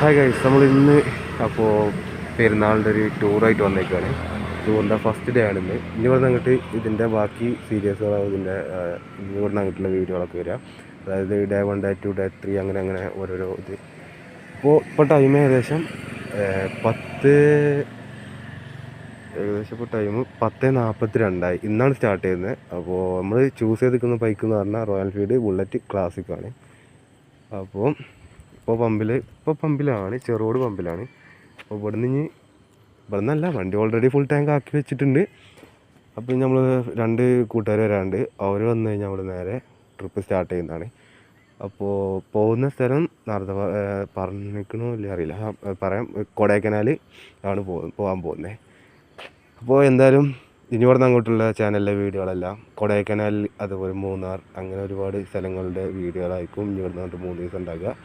Hi guys, നമ്മൾ ഇന്ന് അപ്പോൾ പെരുന്നാളിൻ്റെ ഒരു ടൂറായിട്ട് വന്നേക്കാണ്. ടൂറിൻ്റെ ഫസ്റ്റ് ഡേ ആണ് ഇന്ന്. ഇനി ഇവിടെ അങ്ങോട്ട് ഇതിൻ്റെ ബാക്കി സീരീസുകളോ ഇതിൻ്റെ ഇനി ഇവിടെ അങ്ങോട്ടുള്ള വീഡിയോകളൊക്കെ വരിക. അതായത് ഡേ 1, ഡേ 2, ഡേ 3 അങ്ങനെ അങ്ങനെ ഓരോരോ ഇത്. ഇപ്പോൾ ടൈം ഏകദേശം ഇപ്പോൾ ടൈം 10:42 ഇന്നാണ് സ്റ്റാർട്ട് ചെയ്യുന്നത്. അപ്പോൾ നമ്മൾ ചൂസ് ചെയ്തിരിക്കുന്ന ബൈക്ക് എന്ന് പറഞ്ഞാൽ റോയൽ എൻഫീൽഡ് ബുള്ളറ്റ് ക്ലാസിക്കാണ്. അപ്പോൾ പമ്പിലാണ്, ചെറുകോട് പമ്പിലാണ്. അപ്പോൾ ഇവിടെ നിന്നല്ല, വണ്ടി ഓൾറെഡി ഫുൾ ടാങ്ക് ആക്കി വെച്ചിട്ടുണ്ട്. അപ്പോൾ നമ്മൾ 2 കൂട്ടുകാർ വരാണ്ട്, അവർ വന്നു കഴിഞ്ഞാൽ നമ്മൾ നേരെ ട്രിപ്പ് സ്റ്റാർട്ട് ചെയ്യുന്നതാണ്. അപ്പോൾ പോകുന്ന സ്ഥലം നേരത്തെ പറഞ്ഞിരിക്കണോ ഇല്ല അറിയില്ല, പറയാം. കൊടൈക്കനാൽ ആണ് പോകാൻ പോകുന്നത്. അപ്പോൾ എന്തായാലും ഇനി ഇവിടെ നിന്ന് അങ്ങോട്ടുള്ള ചാനലിലെ വീഡിയോകളെല്ലാം കൊടൈക്കനാൽ, അതുപോലെ മൂന്നാർ, അങ്ങനെ ഒരുപാട് സ്ഥലങ്ങളുടെ വീഡിയോകളായിരിക്കും ഇനി ഇവിടെ നിന്ന് 3 ദിവസം ഉണ്ടാകുക.